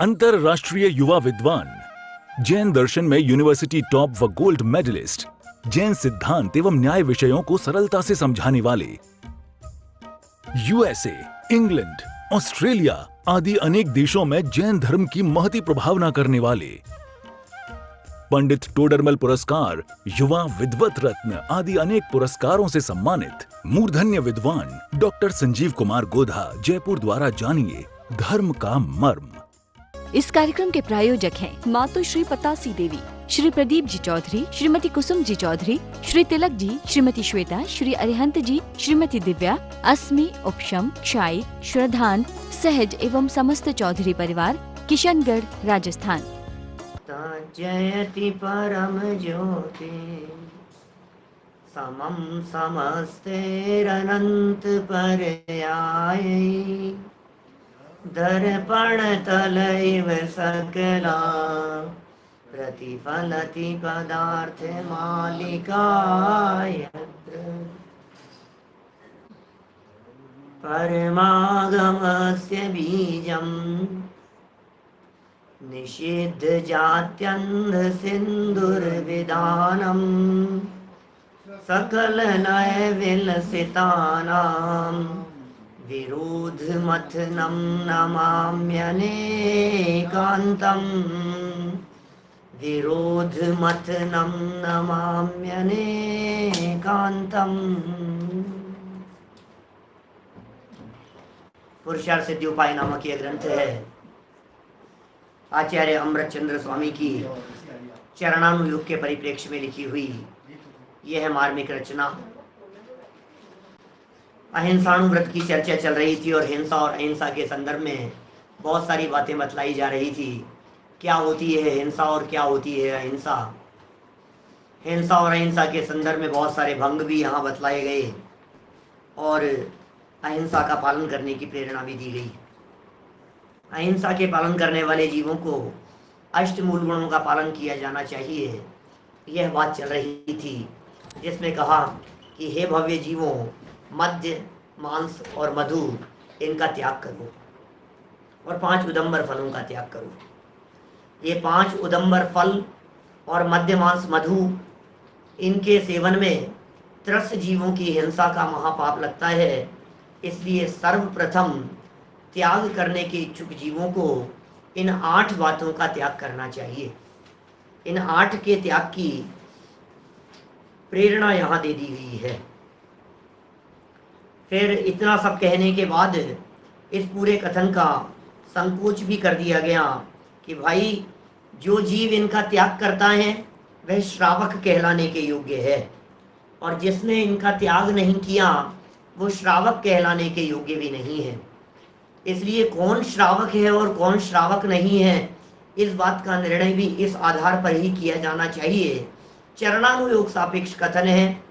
अंतरराष्ट्रीय युवा विद्वान, जैन दर्शन में यूनिवर्सिटी टॉप व गोल्ड मेडलिस्ट, जैन सिद्धांत एवं न्याय विषयों को सरलता से समझाने वाले, यूएसए, इंग्लैंड, ऑस्ट्रेलिया आदि अनेक देशों में जैन धर्म की महती प्रभावना करने वाले, पंडित टोडरमल पुरस्कार, युवा विद्वत रत्न आदि अनेक पुरस्कारों से सम्मानित मूर्धन्य विद्वान डॉक्टर संजीव कुमार गोधा जयपुर द्वारा जानिए धर्म का मर्म। इस कार्यक्रम के प्रायोजक हैं मातु श्री पतासी देवी, श्री प्रदीप जी चौधरी, श्रीमती कुसुम जी चौधरी, श्री तिलक जी, श्रीमती श्वेता, श्री अरिहंत जी, श्रीमती दिव्या, अस्मि, उपशम, क्षाई, श्रद्धान, सहज एवं समस्त चौधरी परिवार, किशनगढ़, राजस्थान। जयति परम ज्योति समम समस्तेरनंत पर्याय दर्पण तलैव सकला प्रतिफलति पदार्थ मालिकाय परमागमस्य बीजम् निषिद्ध जात्यन्ध सिंधुर्विधानम् सकल लय विलसितानां विरोध मथनं नमाम्यनेकान्तम् विरोध मथनं नमाम्यनेकान्तम्। पुरुषार्थ सिद्धि उपाय नामक यह ग्रंथ है आचार्य अमृतचंद्र स्वामी की चरणानुयोग के परिप्रेक्ष्य में लिखी हुई। यह मार्मिक रचना अहिंसाणुव्रत की चर्चा चल रही थी और हिंसा और अहिंसा के संदर्भ में बहुत सारी बातें बतलाई जा रही थी। क्या होती है हिंसा और क्या होती है अहिंसा। हिंसा और अहिंसा के संदर्भ में बहुत सारे भंग भी यहाँ बतलाए गए और अहिंसा का पालन करने की प्रेरणा भी दी गई। अहिंसा के पालन करने वाले जीवों को अष्ट मूल गुणों का पालन किया जाना चाहिए, यह बात चल रही थी, जिसमें कहा कि हे भव्य जीवों, मद्य, मांस और मधु इनका त्याग करो और 5 उदंबर फलों का त्याग करो। ये 5 उदंबर फल और मद्य, मांस, मधु, इनके सेवन में त्रस्त जीवों की हिंसा का महापाप लगता है। इसलिए सर्वप्रथम त्याग करने के इच्छुक जीवों को इन 8 बातों का त्याग करना चाहिए। इन 8 के त्याग की प्रेरणा यहाँ दे दी गई है। फिर इतना सब कहने के बाद इस पूरे कथन का संकोच भी कर दिया गया कि भाई जो जीव इनका त्याग करता है वह श्रावक कहलाने के योग्य है और जिसने इनका त्याग नहीं किया वो श्रावक कहलाने के योग्य भी नहीं है। इसलिए कौन श्रावक है और कौन श्रावक नहीं है, इस बात का निर्णय भी इस आधार पर ही किया जाना चाहिए। चरणानुयोग सापेक्ष कथन है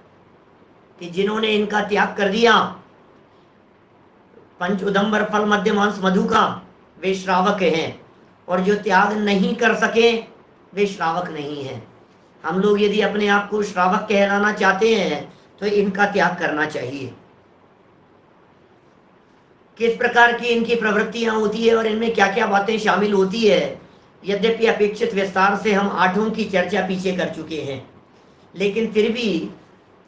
कि जिन्होंने इनका त्याग कर दिया 5 उदंबर फल, मद्य, मांस, मधु का, वे श्रावक हैं और जो त्याग नहीं कर सके वे श्रावक नहीं हैं। हम लोग यदि अपने आप को श्रावक कहलाना चाहते हैं तो इनका त्याग करना चाहिए। किस प्रकार की इनकी प्रवृत्तियां होती है और इनमें क्या क्या बातें शामिल होती है, यद्यपि अपेक्षित विस्तार से हम 8 की चर्चा पीछे कर चुके हैं, लेकिन फिर भी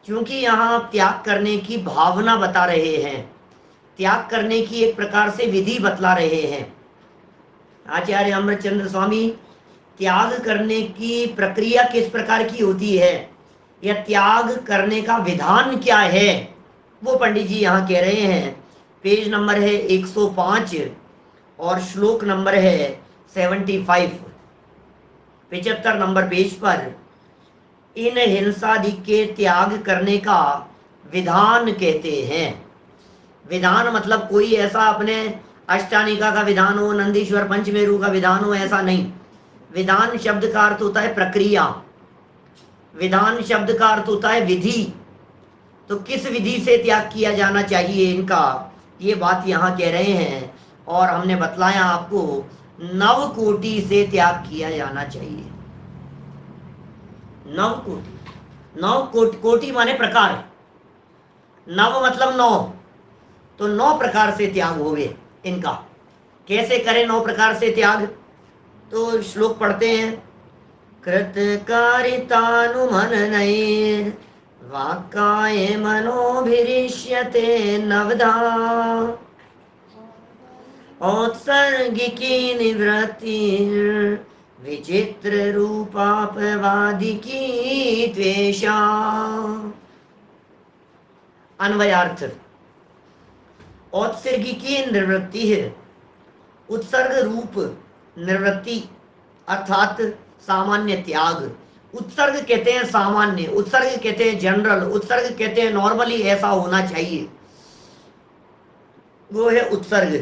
चूंकि यहाँ त्याग करने की भावना बता रहे हैं, त्याग करने की एक प्रकार से विधि बतला रहे हैं। आचार्य अमृतचंद्र स्वामी त्याग करने की प्रक्रिया किस प्रकार की होती है या त्याग करने का विधान क्या है, वो पंडित जी यहाँ कह रहे हैं। पेज नंबर है 105 और श्लोक नंबर है 75। 75 नंबर पेज पर इन हिंसादि के त्याग करने का विधान कहते हैं। विधान मतलब कोई ऐसा अपने अष्टानिका का विधान हो, नंदीश्वर पंचमेरु का विधान हो, ऐसा नहीं। विधान शब्द का अर्थ होता है प्रक्रिया, विधान शब्द का अर्थ होता है विधि। तो किस विधि से त्याग किया जाना चाहिए इनका, ये बात यहाँ कह रहे हैं। और हमने बतलाया आपको 9 कोटि से त्याग किया जाना चाहिए। 9 कोटि, 9 कोटि माने प्रकार, नव मतलब 9, तो 9 प्रकार से त्याग होवे इनका। कैसे करें 9 प्रकार से त्याग, तो श्लोक पढ़ते हैं। कृतकारितानुमननैर् वाक्काये मनोभिरिष्यते नवधा औत्सर्गिकी निवृत्तिर् विचित्र रूपापवादिकी त्वेषा। अन्वयार्थ। औत्सर्गिकी निवृत्ति है, उत्सर्ग रूप निवृत्ति अर्थात सामान्य त्याग। उत्सर्ग कहते हैं सामान्य, उत्सर्ग कहते हैं जनरल, उत्सर्ग कहते हैं नॉर्मली ऐसा होना चाहिए, वो है उत्सर्ग।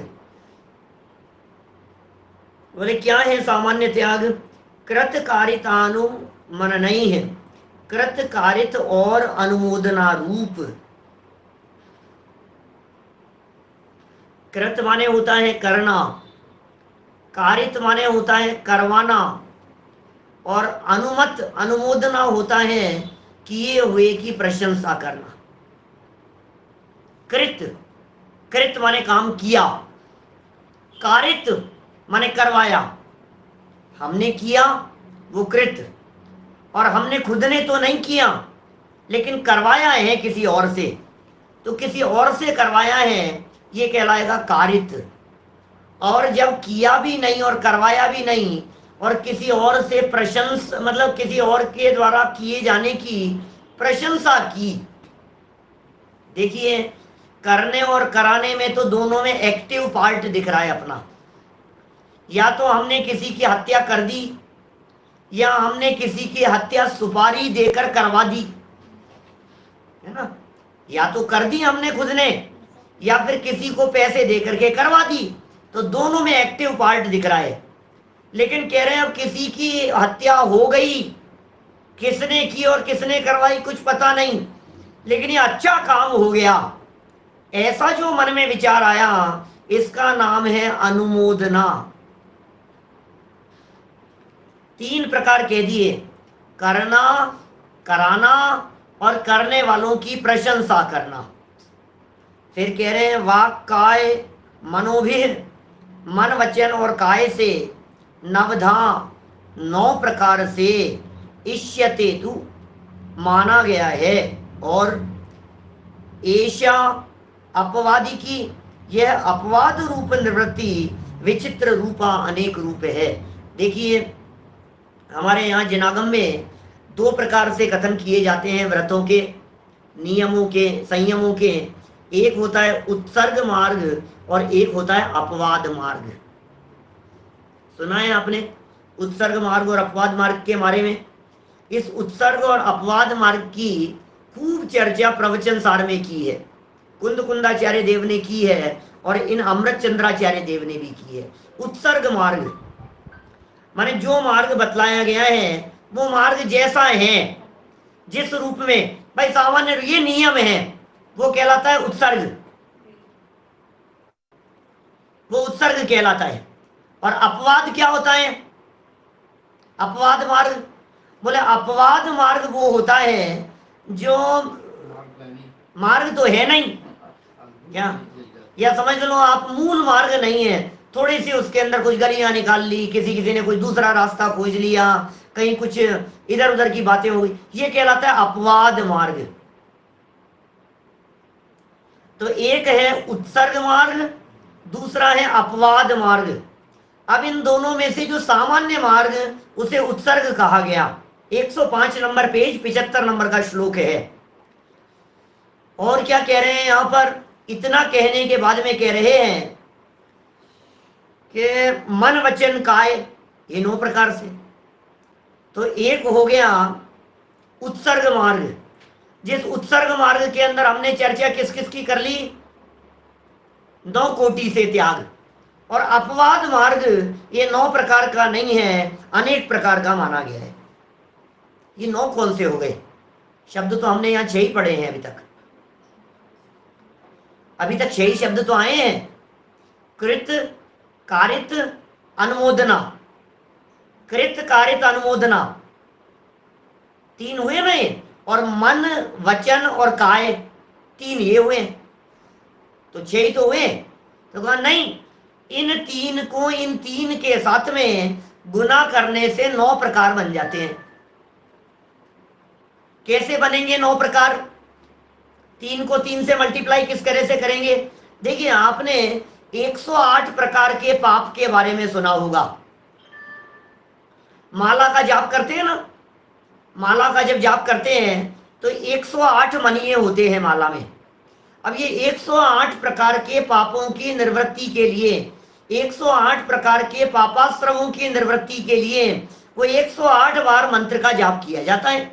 बोले क्या है सामान्य त्याग? कृतकारितानु मननई है, कृतकारित और अनुमोदना रूप। कृत माने होता है करना, कारित माने होता है करवाना, और अनुमत अनुमोदना होता है किए हुए की प्रशंसा करना। कृत, कृत माने काम किया, कारित माने करवाया, हमने किया वो कृत, और हमने खुद ने तो नहीं किया लेकिन करवाया है किसी और से, तो किसी और से करवाया है ये कहलाएगा कारित। और जब किया भी नहीं और करवाया भी नहीं और किसी और से प्रशंसा मतलब किसी और के द्वारा किए जाने की प्रशंसा की। देखिए करने और कराने में तो दोनों में एक्टिव पार्ट दिख रहा है अपना। या तो हमने किसी की हत्या कर दी या हमने किसी की हत्या सुपारी देकर करवा दी, है ना। या तो कर दी हमने खुद ने या फिर किसी को पैसे दे करके करवा दी, तो दोनों में एक्टिव पार्ट दिख रहा है। लेकिन कह रहे हैं अब किसी की हत्या हो गई, किसने की और किसने करवाई कुछ पता नहीं, लेकिन ये अच्छा काम हो गया, ऐसा जो मन में विचार आया इसका नाम है अनुमोदना। 3 प्रकार कह दिए, करना, कराना और करने वालों की प्रशंसा करना। फिर कह रहे हैं वाक काय मनोभिर, मन वचन और काय से, नवधा 9 प्रकार से, इष्यते तु माना गया है, और ऐशा अपवादी की यह अपवाद रूप निवृत्ति विचित्र रूपा अनेक रूप है। देखिए हमारे यहाँ जिनागम में 2 प्रकार से कथन किए जाते हैं व्रतों के, नियमों के, संयमों के। एक होता है उत्सर्ग मार्ग और एक होता है अपवाद मार्ग। सुना है आपने उत्सर्ग मार्ग और अपवाद मार्ग के बारे में? इस उत्सर्ग और अपवाद मार्ग की खूब चर्चा प्रवचन सार में की है, कुंद कुंदाचार्य देव ने की है और इन अमृत चंद्राचार्य देव ने भी की है। उत्सर्ग मार्ग माने जो मार्ग बतलाया गया है वो मार्ग जैसा है, जिस रूप में भाई सामान्य ये नियम है, वो कहलाता है उत्सर्ग, वो उत्सर्ग कहलाता है। और अपवाद क्या होता है? अपवाद मार्ग, बोले अपवाद मार्ग वो होता है जो मार्ग तो है नहीं, क्या या समझ लो आप मूल मार्ग नहीं है, थोड़ी सी उसके अंदर कुछ गलियां निकाल ली, किसी ने कुछ दूसरा रास्ता खोज लिया, कहीं कुछ इधर उधर की बातें हो गई, ये कहलाता है अपवाद मार्ग। तो एक है उत्सर्ग मार्ग, दूसरा है अपवाद मार्ग। अब इन दोनों में से जो सामान्य मार्ग उसे उत्सर्ग कहा गया। 105 नंबर पेज 75 नंबर का श्लोक है। और क्या कह रहे हैं यहां पर? इतना कहने के बाद में कह रहे हैं कि मन वचन काय, ये 9 प्रकार से। तो एक हो गया उत्सर्ग मार्ग, जिस उत्सर्ग मार्ग के अंदर हमने चर्चा किस किस की कर ली? 9 कोटि से त्याग। और अपवाद मार्ग ये 9 प्रकार का नहीं है, अनेक प्रकार का माना गया है। ये 9 कौन से हो गए? शब्द तो हमने यहाँ 6 ही पढ़े हैं अभी तक 6 ही शब्द तो आए हैं। कृत, कारित, अनुमोदना। कृत, कारित, अनुमोदना 3 हुए ना ये, और मन, वचन और काय 3 ये हुए, तो 6 ही तो हुए। तो कहा नहीं, इन 3 को इन 3 के साथ में गुना करने से 9 प्रकार बन जाते हैं। कैसे बनेंगे 9 प्रकार? 3 को 3 से मल्टीप्लाई किस तरह से करेंगे? देखिए, आपने 108 प्रकार के पाप के बारे में सुना होगा। माला का जाप करते हैं ना, माला का जब जाप करते हैं तो 108 मणिये होते हैं माला में। अब ये 108 प्रकार के पापों की निवृत्ति के लिए, 108 प्रकार के पापाश्रमों की निवृत्ति के लिए वो 108 बार मंत्र का जाप किया जाता है,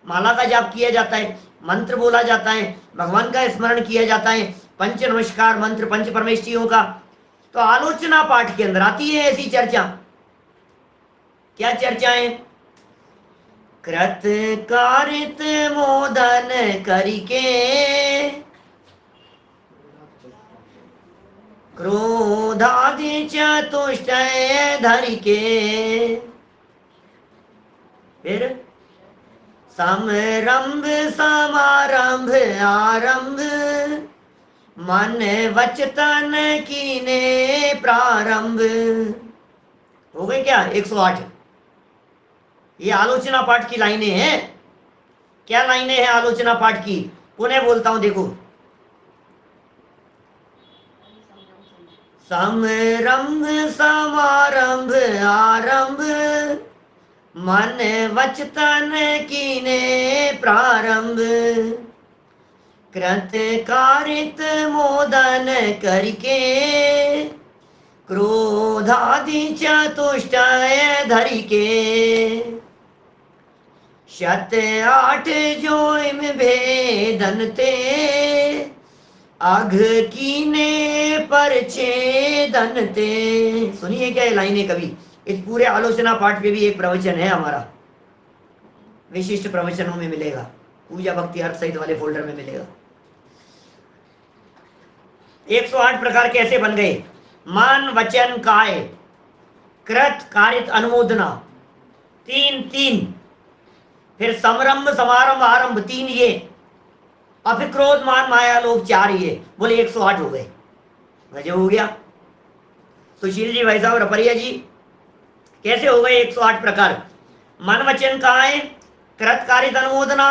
माला का जाप किया जाता है, मंत्र बोला जाता है, भगवान का स्मरण किया जाता है, पंच नमस्कार मंत्र, पंच परमेष्ठियों का। तो आलोचना पाठ के अंदर आती है ऐसी चर्चा। क्या चर्चाएं? कृत कारित मोदन करिके, क्रोधादि चतुष्टय धरिके, फिर समरंभ समारंभ आरंभ, मन वचतन कीने प्रारंभ। हो गए क्या 108? ये आलोचना पाठ की लाइनें हैं। क्या लाइनें हैं आलोचना पाठ की? पुनः बोलता हूं, देखो। समरंभ समारंभ आरंभ, मन वचतन कीने प्रारंभ, कृत कारित मोदन करके, क्रोधादि चतुष्टय धरिके, शत 8 जोइम भेदन ते, अघ कीने पर छेदन ते। सुनिए क्या ये लाइनें कभी। इस पूरे आलोचना पाठ पे भी एक प्रवचन है हमारा, विशिष्ट प्रवचनों में मिलेगा, पूजा भक्ति अर्थ सहित वाले फोल्डर में मिलेगा। 108 प्रकार कैसे बन गए? मन वचन काय, कृत कारित अनुमोदना, 3 फिर समरंभ समारंभ आरंभ 3 ये, और फिर क्रोध मान माया लोभ 4 ये, बोले 108 हो गए। गजब हो गया। सुशील जी, भाई साहब, रपरिया जी, कैसे हो गए 108 प्रकार? मन वचन काय, कृत कारित अनुमोदना,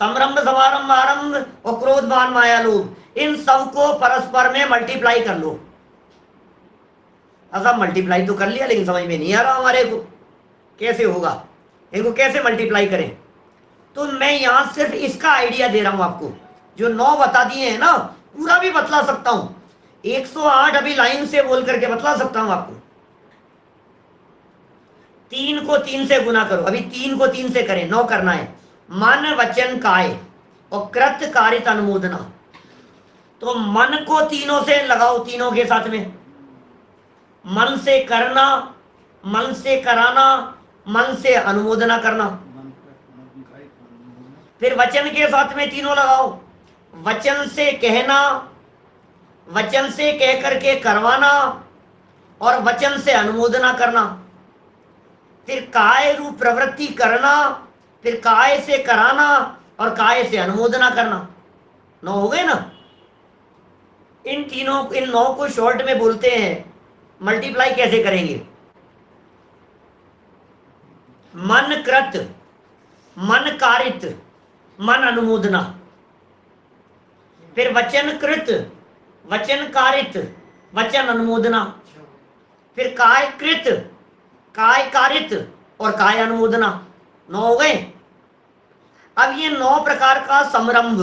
समरंभ समारंभ आरंभ और क्रोध मान माया लोभ, इन सबको परस्पर में मल्टीप्लाई कर लो। अब मल्टीप्लाई तो कर लिया, लेकिन समझ में नहीं आ रहा हमारे को कैसे होगा, इनको कैसे मल्टीप्लाई करें। तो मैं यहां सिर्फ इसका आइडिया दे रहा हूं आपको। जो 9 बता दिए हैं ना, पूरा भी बतला सकता हूं, 108 अभी लाइन से बोल करके बतला सकता हूं आपको। 3 को 3 से गुना करो, अभी 3 को 3 से करें, 9 करना है। मन वचन काय और कृत कारित अनुमोदना, तो मन को तीनों से लगाओ, तीनों के साथ में। मन से करना, मन से कराना, मन से अनुमोदना करना। फिर वचन के साथ में तीनों लगाओ, वचन से कहना, वचन से कह करके करवाना और वचन से अनुमोदना करना। फिर काय रूप प्रवृत्ति करना, फिर काय से कराना और काय से अनुमोदना करना। 9 हो गए ना। इन 9 को शॉर्ट में बोलते हैं, मल्टीप्लाई कैसे करेंगे? मन कृत, मन कारित, मन अनुमोदना, फिर वचन कृत, वचन कारित, वचन अनुमोदना, फिर काय कृत, काय कारित और काय अनुमोदना। 9 हो गए। अब ये 9 प्रकार का समरंभ,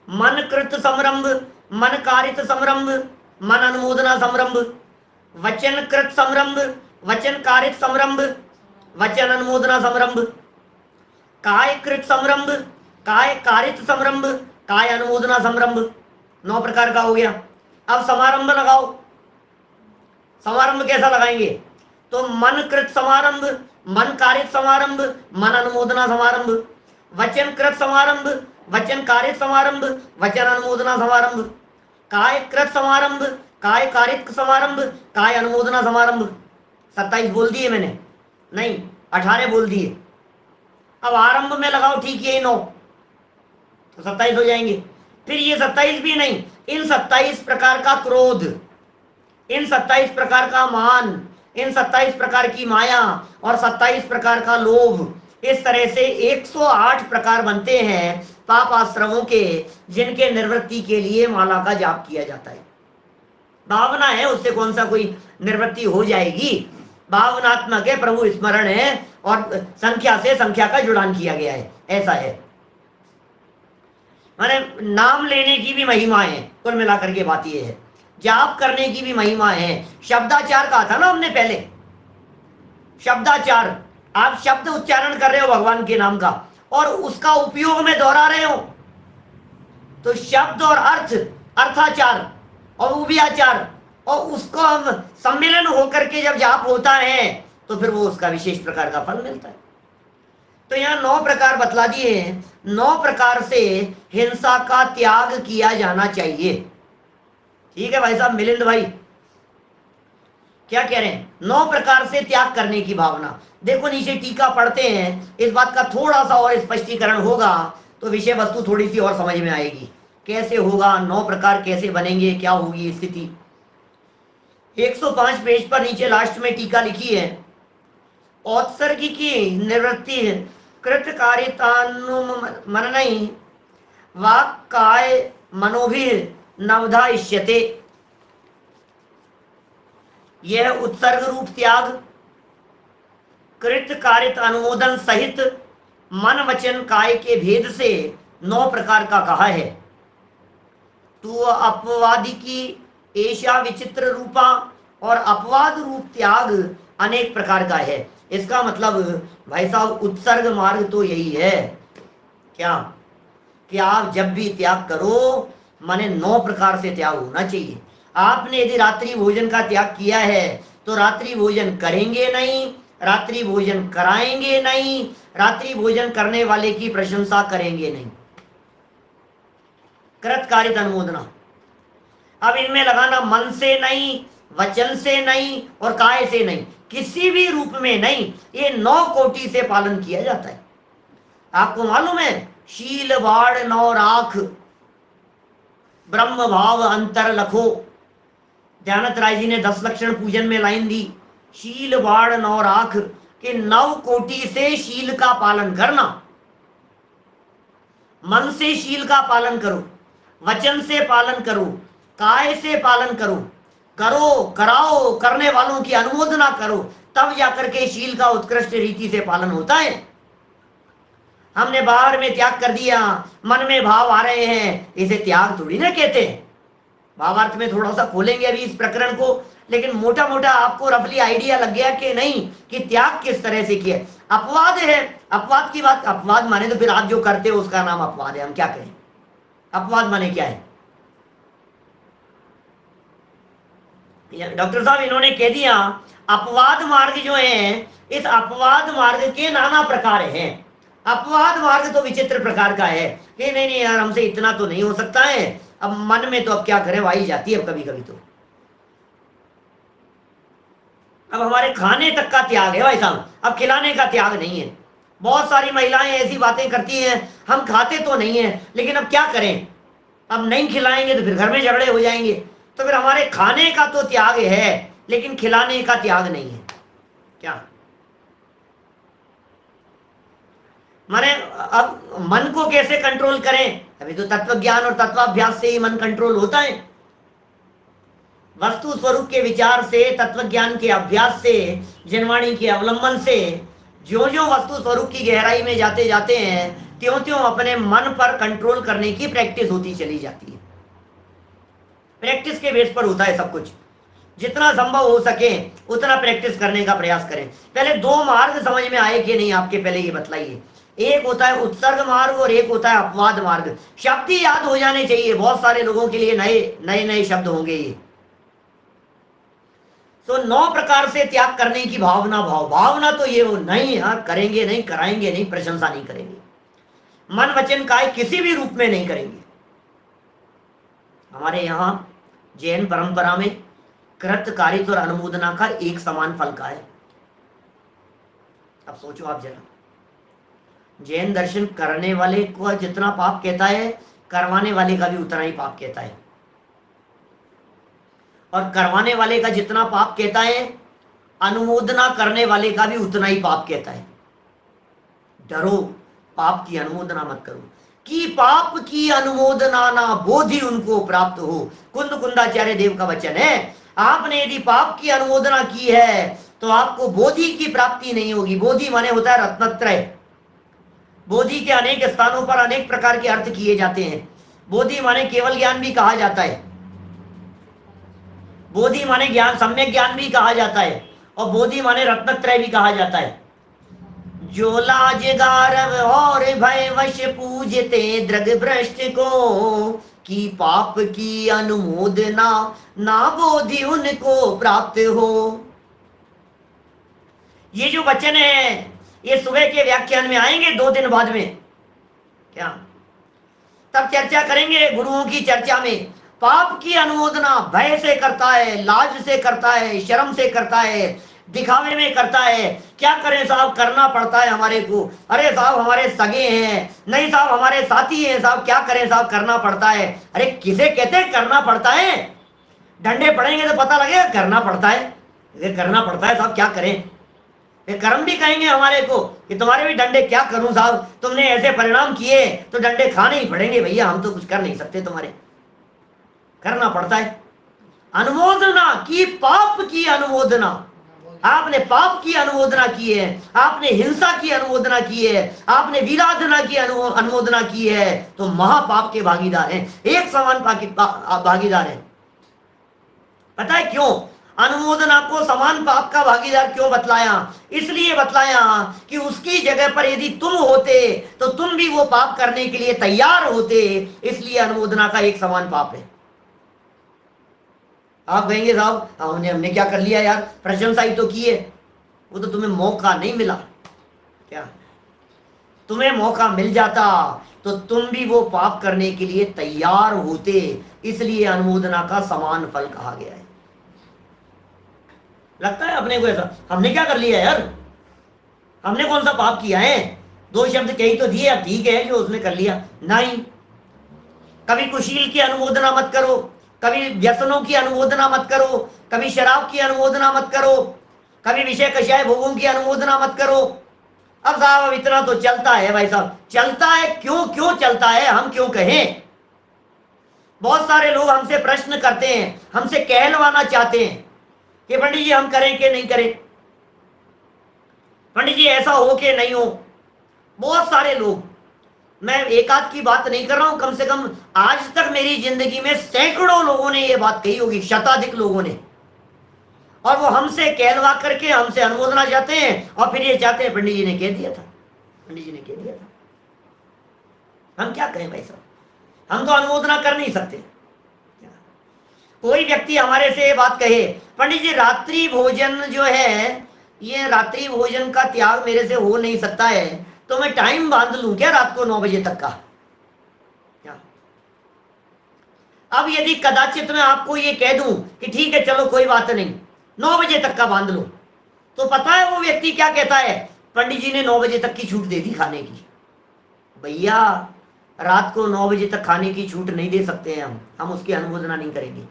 मन कृत समरंभ, मन कारित समरंभ, मन अनुमोदना समरंभ, वचन कृत समरंभ, वचन कारित समरंभ, वचन अनुमोदना समरंभ, काय कृत समरंभ, काय कारित समरंभ, काय अनुमोदना समरंभ। 9 प्रकार का हो गया। अब समारंभ लगाओ। समारंभ कैसा लगाएंगे? तो मन कृत समारंभ, मन कारित समारंभ, मन अनुमोदना समारंभ, वचन कृत समारंभ, वचन कारित समारंभ, वचन अनुमोदना समारंभ, काय कृत समारंभ, काय कारित समारंभ, काय अनुमोदना समारंभ। 27 बोल दिए मैंने? नहीं, 18 बोल दिए। अब आरंभ में लगाओ, ठीक है 9, तो 27 हो जाएंगे। फिर ये 27 भी नहीं, इन 27 प्रकार का क्रोध, इन 27 प्रकार का मान, इन 27 प्रकार की माया और 27 प्रकार का लोभ, इस तरह से 108 प्रकार बनते हैं पाप आश्रमों के, जिनके निवृत्ति के लिए माला का जाप किया जाता है। भावना है, उससे कौन सा कोई निवृत्ति हो जाएगी? भावनात्मक है, प्रभु स्मरण है और संख्या से संख्या का जुड़ान किया गया है, ऐसा है। माने नाम लेने की भी महिमा है, कुल मिलाकर के बात यह है। जाप करने की भी महिमा है। शब्दाचार कहा था ना हमने पहले, शब्दाचार, आप शब्द उच्चारण कर रहे हो भगवान के नाम का और उसका उपयोग में दोहरा रहे हो, तो शब्द और अर्थ, अर्थाचार और उभयाचार, और उसको हम सम्मिलन होकर के जब जाप होता है तो फिर वो उसका विशेष प्रकार का फल मिलता है। तो यहाँ 9 प्रकार बतला दिए हैं। 9 प्रकार से हिंसा का त्याग किया जाना चाहिए। ठीक है भाई साहब, मिलिंद भाई क्या कह रहे हैं? 9 प्रकार से त्याग करने की भावना। देखो नीचे टीका पढ़ते हैं, इस बात का थोड़ा सा और स्पष्टीकरण होगा तो विषय वस्तु थोड़ी सी और समझ में आएगी। कैसे होगा, 9 प्रकार कैसे बनेंगे, क्या होगी स्थिति। 105 पेज पर नीचे लास्ट में टीका लिखी है, औत्सर्गिकी निवृत्ति कृत कार्यतानुमननई वाक् काय मनोभिर नवधा इष्यते। यह उत्सर्ग रूप त्याग कृत कारित अनुमोदन सहित मन वचन काय के भेद से 9 प्रकार का कहा है। तो अपवादी की ऐशा विचित्र रूपा और अपवाद रूप त्याग अनेक प्रकार का है। इसका मतलब भाई साहब उत्सर्ग मार्ग तो यही है क्या, कि आप जब भी त्याग करो माने 9 प्रकार से त्याग होना चाहिए। आपने यदि रात्रि भोजन का त्याग किया है तो रात्रि भोजन करेंगे नहीं, रात्रि भोजन कराएंगे नहीं, रात्रि भोजन करने वाले की प्रशंसा करेंगे नहीं। कृत कारित अनुमोदना, अब इनमें लगाना मन से नहीं, वचन से नहीं और काय से नहीं, किसी भी रूप में नहीं। ये 9 कोटि से पालन किया जाता है। आपको मालूम है, शील बाढ़ 9 राख ब्रह्म भाव अंतर लखो। ध्यानत राय जी ने 10 लक्षण पूजन में लाइन दी, शील बाढ़ 9 राख, के 9 कोटि से शील का पालन करना। मन से शील का पालन करो, वचन से पालन करो, काय से पालन करो, करो कराओ, करने वालों की अनुमोदना करो, तब जाकर के शील का उत्कृष्ट रीति से पालन होता है। हमने बाहर में त्याग कर दिया, मन में भाव आ रहे हैं, इसे त्याग थोड़ी ना कहते हैं। भावार्थ में थोड़ा सा खोलेंगे अभी इस प्रकरण को, लेकिन मोटा मोटा आपको रफली आइडिया लग गया कि नहीं कि त्याग किस तरह से किया। अपवाद है, अपवाद की बात, अपवाद माने तो फिर आप जो करते हो उसका नाम अपवाद है। हम क्या कहें, अपवाद माने क्या है? डॉक्टर साहब इन्होंने कह दिया अपवाद मार्ग जो है, इस अपवाद मार्ग के नाना प्रकार हैं। अपवाद मार्ग तो विचित्र प्रकार का है कि नहीं नहीं यार हमसे इतना तो नहीं हो सकता है, अब मन में तो अब क्या करें, वाही जाती है अब कभी कभी तो। अब हमारे खाने तक का त्याग है भाई साहब, अब खिलाने का त्याग नहीं है। बहुत सारी महिलाएं ऐसी बातें करती हैं, हम खाते तो नहीं है लेकिन अब क्या करें, अब नहीं खिलाएंगे तो फिर घर में झगड़े हो जाएंगे। तो फिर हमारे खाने का तो त्याग है लेकिन खिलाने का त्याग नहीं है। क्या माने, अब मन को कैसे कंट्रोल करें? अभी तो तत्व ज्ञान और तत्वाभ्यास से ही मन कंट्रोल होता है। वस्तु स्वरूप के विचार से, तत्व ज्ञान के अभ्यास से, जनवाणी के अवलंबन से ज्यों ज्यों वस्तु स्वरूप की गहराई में जाते जाते हैं त्यों त्यों अपने मन पर कंट्रोल करने की प्रैक्टिस होती चली जाती है। प्रैक्टिस के बेस पर होता है सब कुछ। जितना संभव हो सके उतना प्रैक्टिस करने का प्रयास करें। पहले 2 मार्ग समझ में आए कि नहीं आपके, पहले ये बतलाइए। एक होता है उत्सर्ग मार्ग और एक होता है अपवाद मार्ग। शब्द ही याद हो जाने चाहिए, बहुत सारे लोगों के लिए नए नए शब्द होंगे ये। तो 9 प्रकार से त्याग करने की भावना, भावना तो ये हो नहीं यार करेंगे नहीं, कराएंगे नहीं, प्रशंसा नहीं करेंगे, मन वचन काय किसी भी रूप में नहीं करेंगे। हमारे यहाँ जैन परंपरा में कृत कारित और अनुमोदना का एक समान फल का है। अब सोचो आप जरा, जैन दर्शन करने वाले को जितना पाप कहता है, करवाने वाले का भी उतना ही पाप कहता है। और करवाने वाले का जितना पाप कहता है अनुमोदना करने वाले का भी उतना ही पाप कहता है। डरो, पाप की अनुमोदना मत करो, कि पाप की अनुमोदना ना बोधि उनको प्राप्त हो। कुंद कुंदाचार्य देव का वचन है, आपने यदि पाप की अनुमोदना की है तो आपको बोधि की प्राप्ति नहीं होगी। बोधि माने होता है रत्नत्रय। बोधि के अनेक स्थानों पर अनेक प्रकार के अर्थ किए जाते हैं। बोधि माने केवल ज्ञान भी कहा जाता है, बोधि माने ज्ञान, सम्यक ज्ञान भी कहा जाता है, और बोधि माने रत्नत्रय भी कहा जाता है। जो लाज गारव और भय वश पूजते दृग भ्रष्ट को, कि पाप की अनुमोदना ना बोधि उनको प्राप्त हो। ये जो वचन है ये सुबह के व्याख्यान में आएंगे 2 दिन बाद में, क्या तब चर्चा करेंगे गुरुओं की चर्चा में। पाप की अनुमोदना भय से करता है, लाज से करता है, शर्म से करता है, दिखावे में करता है। क्या करें साहब, करना पड़ता है हमारे को। अरे साहब हमारे सगे हैं, नहीं साहब हमारे साथी हैं साहब, क्या करें साहब, करना पड़ता है। अरे किसे कहते हैं करना पड़ता है? डंडे पड़ेंगे तो पता लगेगा करना पड़ता है। ये करना पड़ता है साहब, क्या करें। ये कर्म भी कहेंगे हमारे को कि तुम्हारे भी डंडे, क्या करूं साहब, तुमने ऐसे परिणाम किए तो डंडे खाने ही पड़ेंगे भैया, हम तो कुछ कर नहीं सकते, तुम्हारे करना पड़ता है। अनुमोदना की, पाप की अनुमोदना, आपने पाप की अनुमोदना की है, आपने हिंसा की अनुमोदना की है, आपने विराधना की अनुमोदना की है, तो महापाप के भागीदार हैं, एक समान भागीदार हैं। पता है क्यों अनुमोदना को समान पाप का भागीदार क्यों बतलाया? इसलिए बतलाया कि उसकी जगह पर यदि तुम होते तो तुम भी वो पाप करने के लिए तैयार होते, इसलिए अनुमोदना का एक समान पाप है। आप कहेंगे साहब हमने क्या कर लिया यार, प्रशंसा ही तो की है, वो तो तुम्हें मौका नहीं मिला। क्या तुम्हें मौका मिल जाता तो तुम भी वो पाप करने के लिए तैयार होते, इसलिए अनुमोदना का समान फल कहा गया है। लगता है अपने को ऐसा, हमने क्या कर लिया यार, हमने कौन सा पाप किया है, 2 शब्द कही तो दिए, अब ठीक है जो उसने कर लिया। नहीं, कभी कुशील की अनुमोदना मत करो, कभी व्यसनों की अनुमोदना मत करो, कभी शराब की अनुमोदना मत करो, कभी विषय कषाय भोगों की अनुमोदना मत करो। अब साहब इतना तो चलता है भाई साहब, चलता है क्यों चलता है, हम क्यों कहें। बहुत सारे लोग हमसे प्रश्न करते हैं, हमसे कहलवाना चाहते हैं कि पंडित जी हम करें कि नहीं करें, पंडित जी ऐसा हो कि नहीं हो। बहुत सारे लोग, मैं एक आध की बात नहीं कर रहा हूं, कम से कम आज तक मेरी जिंदगी में सैकड़ों लोगों ने यह बात कही होगी, शताधिक लोगों ने, और वो हमसे कहलवा करके हमसे अनुमोदना चाहते हैं, और फिर ये चाहते हैं पंडित जी ने कह दिया था, पंडित जी ने कह दिया था। हम क्या कहें भाई साहब, हम तो अनुमोदना कर नहीं सकते। कोई व्यक्ति हमारे से ये बात कहे, पंडित जी रात्रि भोजन जो है, ये रात्रि भोजन का त्याग मेरे से हो नहीं सकता है, तो मैं टाइम बांध लूं क्या रात को 9 बजे तक का। क्या अब यदि कदाचित मैं आपको ये कह दूं कि ठीक है चलो कोई बात नहीं 9 बजे तक का बांध लो, तो पता है वो व्यक्ति क्या कहता है, पंडित जी ने 9 बजे तक की छूट दे दी खाने की। भैया रात को 9 बजे तक खाने की छूट नहीं दे सकते हैं हम उसकी अनुमोदना नहीं करेंगे।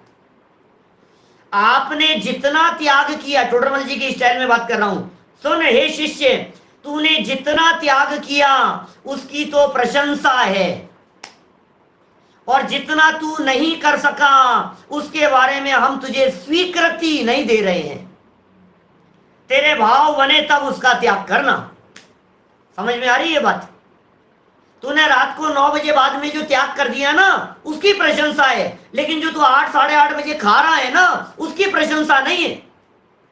आपने जितना त्याग किया, टोडरमल जी की स्टाइल में बात कर रहा हूं, सुन हे शिष्य, तूने जितना त्याग किया उसकी तो प्रशंसा है, और जितना तू नहीं कर सका उसके बारे में हम तुझे स्वीकृति नहीं दे रहे हैं। तेरे भाव बने तब उसका त्याग करना। समझ में आ रही है बात? तूने रात को 9 बजे बाद में जो त्याग कर दिया ना, उसकी प्रशंसा है, लेकिन जो तू 8 साढ़े 8 बजे खा रहा है ना, उसकी प्रशंसा नहीं है,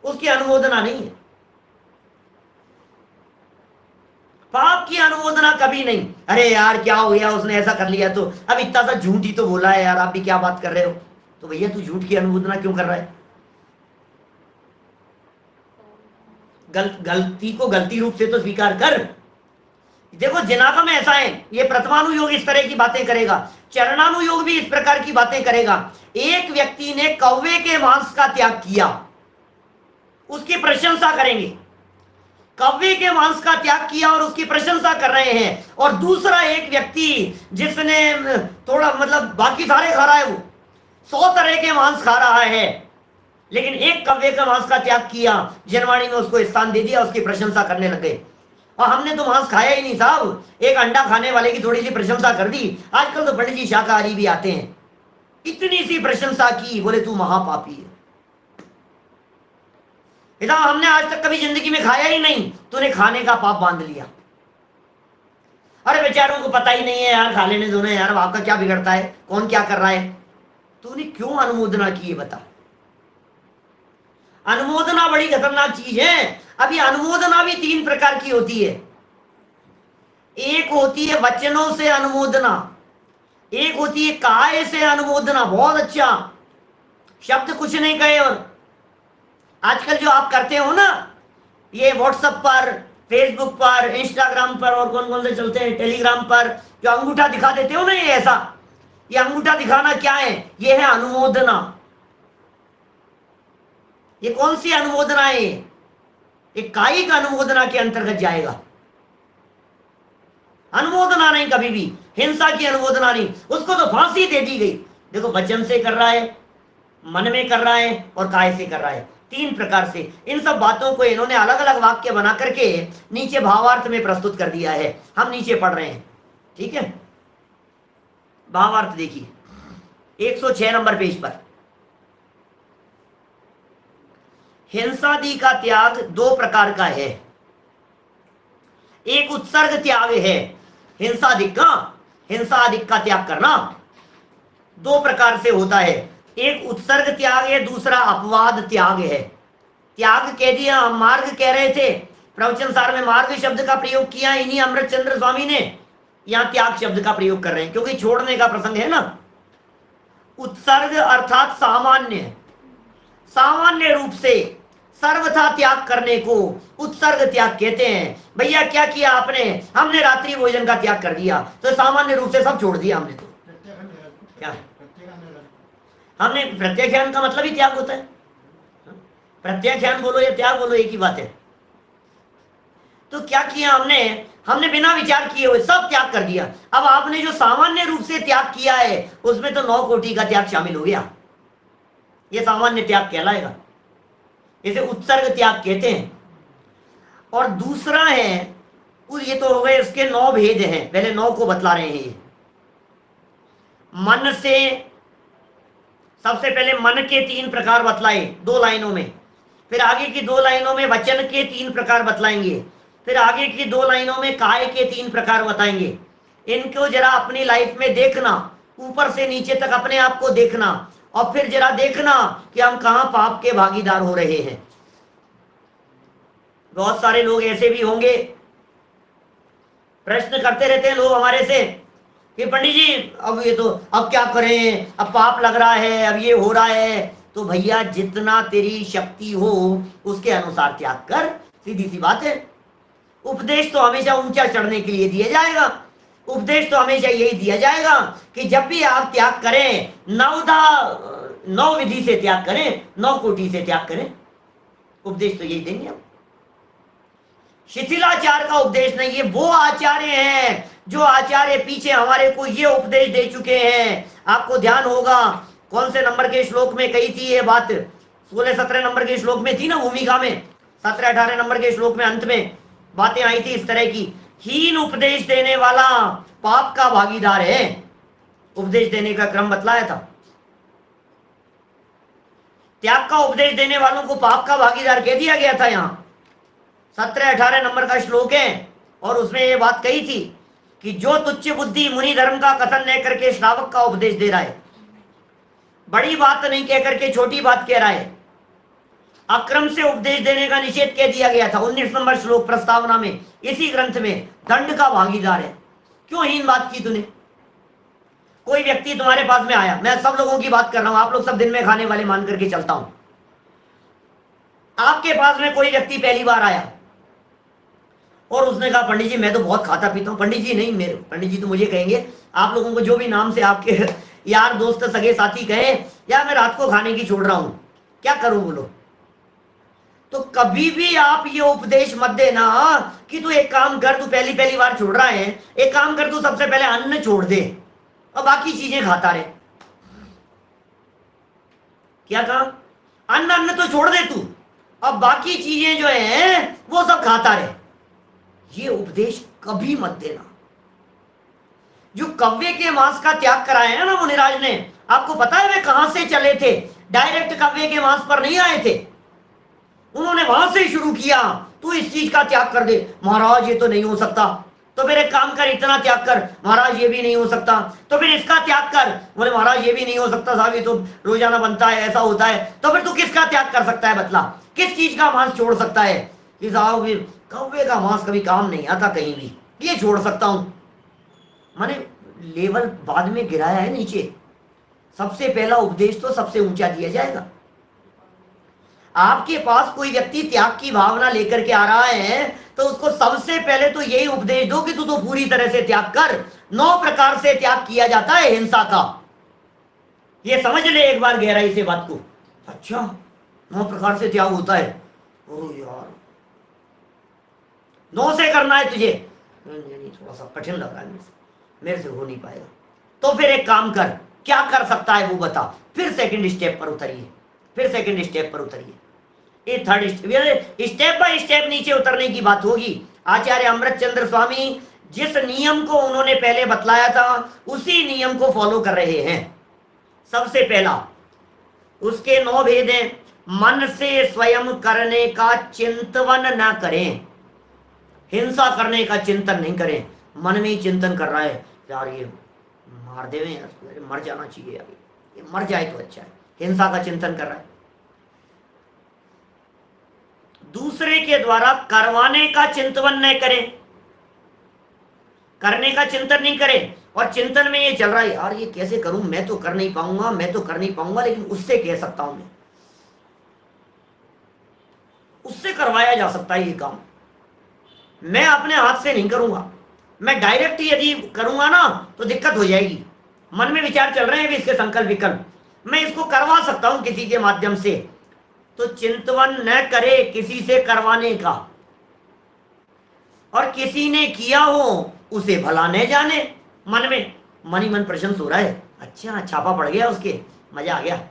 उसकी अनुमोदना नहीं है। पाप की अनुमोदना कभी नहीं। अरे यार क्या हो गया, उसने ऐसा कर लिया, तो अब इतना सा झूठ ही तो बोला है यार, आप भी क्या बात कर रहे हो। तो भैया तू झूठ की अनुमोदना क्यों कर रहा है? गलती को गलती रूप से तो स्वीकार कर। देखो जिनागम ऐसा है, ये प्रथमानुयोग इस तरह की बातें करेगा, चरणानुयोग भी इस प्रकार की बातें करेगा। एक व्यक्ति ने कौवे के मांस का त्याग किया, उसकी प्रशंसा करेंगे। कौवे के मांस का त्याग किया और उसकी प्रशंसा कर रहे हैं, और दूसरा एक व्यक्ति जिसने थोड़ा मतलब बाकी सारे खा रहा है, वो 100 तरह के मांस खा रहा है, लेकिन एक कव्वे का मांस का त्याग किया, जनवाणी में उसको स्थान दे दिया, उसकी प्रशंसा करने लगे। और हमने तो मांस खाया ही नहीं साहब, एक अंडा खाने वाले की थोड़ी सी प्रशंसा कर दी। आजकल तो पंडित जी शाकाहारी भी आते हैं, इतनी सी प्रशंसा की, बोले तू महापापी है। इधर हमने आज तक कभी जिंदगी में खाया ही नहीं, तूने खाने का पाप बांध लिया। अरे बेचारों को पता ही नहीं है यार, खा लेने दो ना यार, आपका क्या बिगड़ता है, कौन क्या कर रहा है। तूने क्यों अनुमोदना की है बता। अनुमोदना बड़ी खतरनाक चीज है। अभी अनुमोदना भी 3 प्रकार की होती है। एक होती है वचनों से अनुमोदना, एक होती है काय से अनुमोदना, बहुत अच्छा, शब्द कुछ नहीं कहे। और आजकल जो आप करते हो ना, ये व्हाट्सएप पर, फेसबुक पर, इंस्टाग्राम पर, और कौन कौन से चलते हैं, टेलीग्राम पर, जो अंगूठा दिखा देते हो ना, ये ऐसा, ये अंगूठा दिखाना क्या है, ये है अनुमोदना। ये कौन सी अनुमोदना है, ये कायिक अनुमोदना के अंतर्गत जाएगा। अनुमोदना नहीं, कभी भी हिंसा की अनुमोदना नहीं, उसको तो फांसी दे दी गई। देखो, वचन से कर रहा है, मन में कर रहा है, और काय से कर रहा है, 3 प्रकार से। इन सब बातों को इन्होंने अलग अलग वाक्य बना करके नीचे भावार्थ में प्रस्तुत कर दिया है। हम नीचे पढ़ रहे हैं, ठीक है। भावार्थ देखिए 106 नंबर पेज पर। हिंसादि का त्याग 2 प्रकार का है। एक उत्सर्ग त्याग है, हिंसादिक का त्याग करना 2 प्रकार से होता है। एक उत्सर्ग त्याग है, दूसरा अपवाद त्याग है। त्याग कह दिया, हम मार्ग कह रहे थे, प्रवचन सार में मार्ग शब्द का प्रयोग किया इन्हीं अमृतचंद्र स्वामी ने, यहां त्याग शब्द का प्रयोग कर रहे हैं क्योंकि छोड़ने का प्रसंग है ना। उत्सर्ग अर्थात सामान्य, सामान्य रूप से सर्वथा त्याग करने को उत्सर्ग त्याग कहते हैं। भैया क्या किया आपने, हमने रात्रि भोजन का त्याग कर दिया, तो सामान्य रूप से सब छोड़ दिया हमने। तो क्या हमने, प्रत्याख्यान का मतलब ही त्याग होता है। प्रत्याख्यान बोलो या त्याग बोलो, एक ही बात है। तो क्या किया हमने बिना विचार किए हुए सब त्याग कर दिया। अब आपने जो सामान्य रूप से त्याग किया है उसमें तो 9 कोटि का त्याग शामिल हो गया, ये सामान्य त्याग कहलाएगा, इसे उत्सर्ग त्याग कहते हैं। और दूसरा है, ये तो हो गए इसके 9 भेद हैं, पहले 9 को बतला रहे हैं। मन से, सबसे पहले मन के 3 प्रकार बतलाए 2 लाइनों में, फिर आगे की 2 लाइनों में वचन के 3 प्रकार बतलाएंगे, फिर आगे की 2 लाइनों में काय के 3 प्रकार बताएंगे। इनको जरा अपनी लाइफ में देखना, ऊपर से नीचे तक अपने आप को देखना, और फिर जरा देखना कि हम कहां पाप के भागीदार हो रहे हैं। बहुत सारे लोग ऐसे भी होंगे, प्रश्न करते रहते हैं लोग हमारे से कि पंडित जी अब ये तो, अब क्या करें, अब पाप लग रहा है, अब ये हो रहा है। तो भैया जितना तेरी शक्ति हो उसके अनुसार त्याग कर, सीधी सी बात है। उपदेश तो हमेशा ऊंचा चढ़ने के लिए दिया जाएगा, उपदेश तो हमेशा यही दिया जाएगा कि जब भी आप त्याग करें 9 विधि से त्याग करें, 9 कोटि से त्याग करें, उपदेश तो यही देंगे हम। शिथिलाचार का उपदेश नहीं, ये वो आचार्य हैं जो आचार्य पीछे हमारे को ये उपदेश दे चुके हैं। आपको ध्यान होगा कौन से नंबर के श्लोक में कही थी ये बात, 16-17 नंबर के श्लोक में थी ना, भूमिका में 17-18 नंबर के श्लोक में अंत में बातें आई थी इस तरह की। हीन उपदेश देने वाला पाप का भागीदार है, उपदेश देने का क्रम बतलाया था। त्याग का उपदेश देने वालों को पाप का भागीदार कह दिया गया था। यहां 17-18 नंबर का श्लोक है और उसमें ये बात कही थी कि जो तुच्छ बुद्धि मुनि धर्म का कथन न करके श्रावक का उपदेश दे रहा है, बड़ी बात नहीं कह करके छोटी बात कह रहा है, अक्रम से उपदेश देने का निषेध कह दिया गया था 19 नंबर श्लोक प्रस्तावना में, इसी ग्रंथ में दंड का भागीदार है। क्यों हीन बात की तूने? कोई व्यक्ति तुम्हारे पास में आया, मैं सब लोगों की बात कर रहा हूं, आप लोग सब दिन में खाने वाले मान करके चलता हूं। आपके पास में कोई व्यक्ति पहली बार आया और उसने कहा पंडित जी मैं तो बहुत खाता पीता हूं, पंडित जी नहीं, मेरे पंडित जी तो मुझे कहेंगे, आप लोगों को जो भी नाम से आपके यार दोस्त सगे साथी कहे, या मैं रात को खाने की छोड़ रहा हूं, क्या करूं बोलो। तो कभी भी आप ये उपदेश मत देना कि तू एक काम कर, तू पहली बार छोड़ रहा है, एक काम कर, तू सबसे पहले अन्न छोड़ दे और बाकी चीजें खाता रहे। क्या कहा? अन्न अन्न तो छोड़ दे तू, अब बाकी चीजें जो है वो सब खाता रहे। ये उपदेश कभी मत देना। जो कव्वे के मांस का त्याग कराया है ना मुनिराज ने, आपको पता है वे कहां से चले थे? डायरेक्ट कव्वे के मांस पर नहीं आए थे, उन्होंने वहां से शुरू किया। तू इस चीज का त्याग कर दे। महाराज ये तो नहीं हो सकता। तो फिर एक काम कर, इतना त्याग कर। महाराज ये भी नहीं हो सकता। तो फिर इसका त्याग कर। बोले महाराज ये भी नहीं हो सकता साहब, ये तो रोजाना बनता है, ऐसा होता है। तो फिर तू किसका त्याग कर सकता है? बतला, किस चीज का मांस छोड़ सकता है? कि साहब कौवे का मांस कभी काम नहीं आता कहीं भी, ये छोड़ सकता हूं। माने लेवल बाद में गिराया है नीचे। सबसे पहला उपदेश तो सबसे ऊंचा दिया जाएगा। आपके पास कोई व्यक्ति त्याग की भावना लेकर के आ रहा है तो उसको सबसे पहले तो यही उपदेश दो कि तू तो पूरी तरह से त्याग कर। 9 प्रकार से त्याग किया जाता है हिंसा का। ये समझ ले एक बार गहराई से बात को। अच्छा 9 प्रकार से त्याग होता है? ओ यार 9 से करना है तुझे? नहीं, थोड़ा सा कठिन लग रहा है मेरे से हो नहीं पाएगा। तो फिर एक काम कर, क्या कर सकता है वो बता। फिर सेकंड स्टेप पर उतरिए, फिर सेकंड स्टेप पर उतरिए। ये थर्ड स्टेप बाय स्टेप नीचे उतरने की बात होगी। आचार्य अमृतचंद्र स्वामी जिस नियम को उन्होंने पहले बतलाया था उसी नियम को फॉलो कर रहे हैं। सबसे पहला उसके 9 भेद हैं। मन से स्वयं करने का चिंतन न करें। हिंसा करने का चिंतन नहीं करें। मन में ही चिंतन कर रहा है, यार ये मार देवे यार, मर जाना चाहिए यार, ये मर जाए तो अच्छा है। हिंसा का चिंतन कर रहा है। दूसरे के द्वारा करवाने का चिंतन न करें, करने का चिंतन नहीं करें। और चिंतन में ये चल रहा है, यार ये कैसे करूं, मैं तो कर नहीं पाऊंगा, मैं तो कर नहीं पाऊंगा, लेकिन उससे कह सकता हूं, मैं उससे करवाया जा सकता है ये काम, मैं अपने हाथ से नहीं करूंगा। मैं डायरेक्ट यदि करूंगा ना तो दिक्कत हो जाएगी। मन में विचार चल रहे हैं भी इसके संकल्प विकल्प, मैं इसको करवा सकता हूं किसी के माध्यम से। तो चिंतन न करे किसी से करवाने का। और किसी ने किया हो उसे भला न जाने। मन में मन ही मन प्रशंस हो रहा है, अच्छा छापा पड़ गया उसके, मजा आ गया,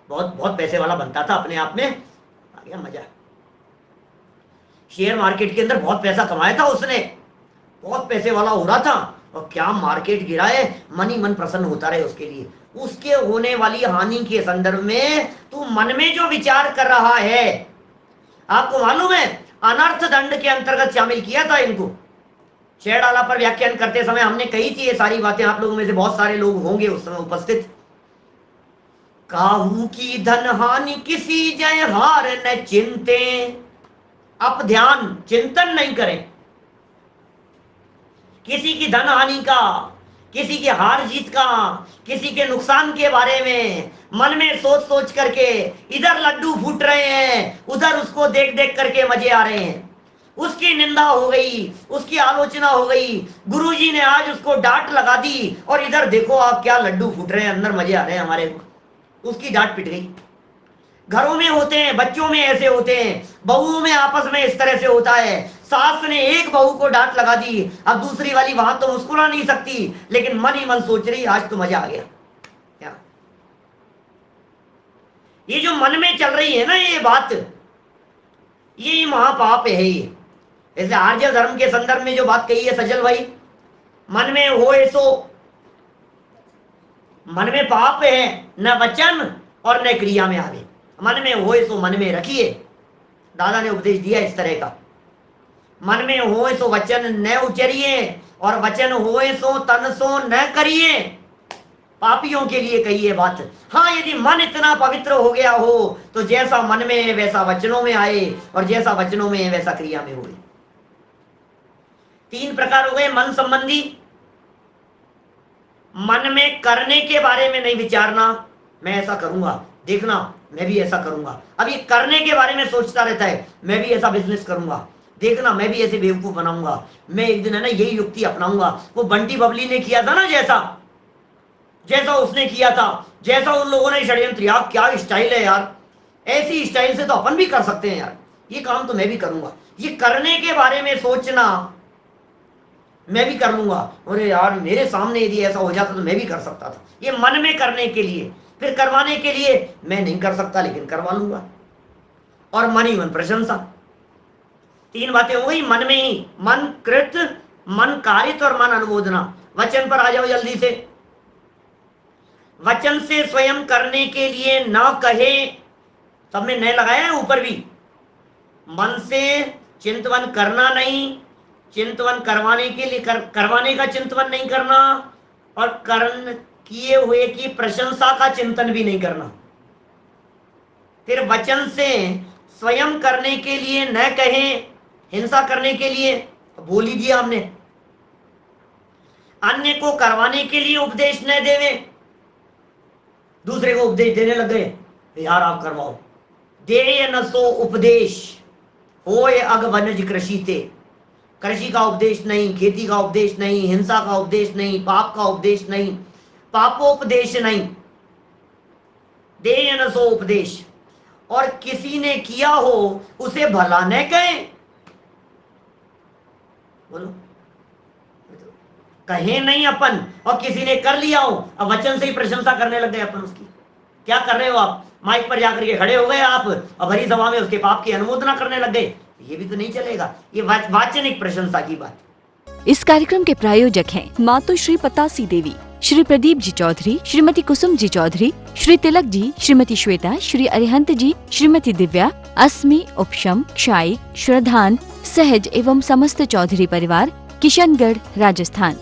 बहुत बहुत पैसे वाला बनता था अपने आप में, आ गया मजा। शेयर मार्केट के अंदर बहुत पैसा कमाया था उसने, बहुत पैसे वाला हो रहा था, और क्या मार्केट गिरा है, मन ही मन प्रसन्न होता रहे उसके लिए। उसके होने वाली हानि के संदर्भ में तू मन में जो विचार कर रहा है, आपको मालूम है अनर्थ दंड के अंतर्गत शामिल किया था इनको। छेड़ाला पर व्याख्यान करते समय हमने कही थी ये सारी बातें, आप लोगों में से बहुत सारे लोग होंगे उस समय उपस्थित। काहू की धन हानि किसी जय हार न चिंते। अब ध्यान, चिंतन नहीं करें किसी की धन हानि का, किसी की हार जीत का, किसी के नुकसान के बारे में मन में सोच सोच करके इधर लड्डू फूट रहे हैं, उधर उसको देख देख करके मजे आ रहे हैं। उसकी निंदा हो गई, उसकी आलोचना हो गई, गुरुजी ने आज उसको डांट लगा दी, और इधर देखो आप क्या लड्डू फूट रहे हैं, अंदर मजे आ रहे हैं हमारे को। उसकी डांट पिट गई। घरों में होते हैं, बच्चों में ऐसे होते हैं, बहुओं में आपस में इस तरह से होता है। सास ने एक बहू को डांट लगा दी, अब दूसरी वाली वहां तो मुस्कुरा नहीं सकती, लेकिन मन ही मन सोच रही आज तो मजा आ गया। क्या ये जो मन में चल रही है ना ये बात, ये महापाप है। ये जैसे आर्य धर्म के संदर्भ में जो बात कही है सजल भाई, मन में हो सो, मन में पाप है, न वचन और न क्रिया में आवे। मन में हो सो मन में रखिए, दादा ने उपदेश दिया इस तरह का। मन में हो सो वचन न उचरिए, और वचन हो सो तन सो न करिए। पापियों के लिए कही है बात। हाँ, यदि मन इतना पवित्र हो गया हो तो जैसा मन में है वैसा वचनों में आए, और जैसा वचनों में है वैसा क्रिया में हुए। 3 प्रकार हो गए मन संबंधी। मन में करने के बारे में नहीं विचारना, मैं ऐसा करूंगा, देखना मैं भी ऐसा करूंगा। अब ये करने के बारे में सोचता रहता है, मैं भी ऐसा बिजनेस करूंगा, देखना मैं भी ऐसे बेवकूफ बनाऊंगा, मैं एक दिन है ना यही युक्ति अपनाऊंगा। वो बंटी बबली ने किया था ना, जैसा उसने किया था, जैसा उन लोगों ने षड्यंत्र, यार क्या स्टाइल है यार, ऐसी स्टाइल से तो अपन भी कर सकते हैं यार, ये काम तो मैं भी करूंगा। ये करने के बारे में सोचना, मैं भी कर लूंगा, अरे यार मेरे सामने यदि ऐसा हो जाता तो मैं भी कर सकता था। ये मन में करने के लिए, फिर करवाने के लिए मैं नहीं कर सकता लेकिन करवा लूंगा, और मन ही मन प्रशंसा। 3 बातें हो गई मन में ही, मन कृत, मन कारित और मन अनुमोदना। वचन पर आ जाओ जल्दी से। वचन से स्वयं करने के लिए न कहे, सब में न लगाया है ऊपर भी। मन से चिंतवन करना नहीं, चिंतवन करवाने के लिए करवाने का चिंतवन नहीं करना, और कर्ण किए हुए की प्रशंसा का चिंतन भी नहीं करना। फिर वचन से स्वयं करने के लिए न कहे, हिंसा करने के लिए बोल ही दिया हमने। अन्य को करवाने के लिए उपदेश न देवे, दूसरे को उपदेश देने लग गए, यार आप करवाओ। दे न सो उपदेश होय अग वनज कृषि ते, कृषि का उपदेश नहीं, खेती का उपदेश नहीं, हिंसा का उपदेश नहीं, पाप का उपदेश नहीं, पापोपदेश नहीं। दे न सो उपदेश, और किसी ने किया हो उसे भला न कहे। बोलो, कहे नहीं अपन, और किसी ने कर लिया हो, अब वचन से ही प्रशंसा करने लग गए अपन उसकी। क्या कर रहे हो आप? माइक पर जाकर के खड़े हो गए आप और भरी सभा में उसके पाप की अनुमोदना करने लग गए। ये भी तो नहीं चलेगा, ये वाचनिक प्रशंसा की बात। इस कार्यक्रम के प्रायोजक हैं मातु श्री पतासी देवी, श्री प्रदीप जी चौधरी, श्रीमती कुसुम जी चौधरी, श्री तिलक जी, श्रीमती श्वेता, श्री अरिहंत जी, श्रीमती दिव्या, अस्मि, उपशम, क्षायिक, श्रद्धान, सहज एवं समस्त चौधरी परिवार, किशनगढ़, राजस्थान।